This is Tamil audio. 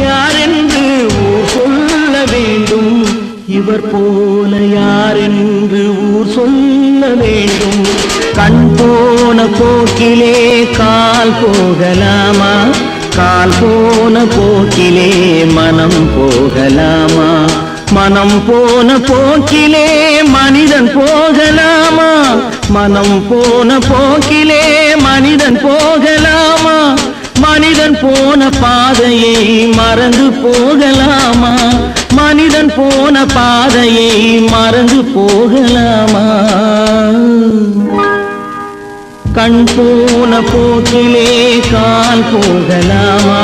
யாரென்று ஊர் சொல்ல வேண்டும், இவர் போல யாரென்று ஊர் சொல்ல வேண்டும். கண் போன போக்கிலே கால் போகலாமா, கால் போன போக்கிலே மனம் போகலாமா, மனம் போன போக்கிலே மனிதன் போகலாமா, மனம் போன போக்கிலே மனிதன் போகலாமா, மனிதன் போன பாதையை மறந்து போகலாமா, மனிதன் போன பாதையை மறந்து போகலாமா. கண் போன போக்கிலே கால் போகலாமா,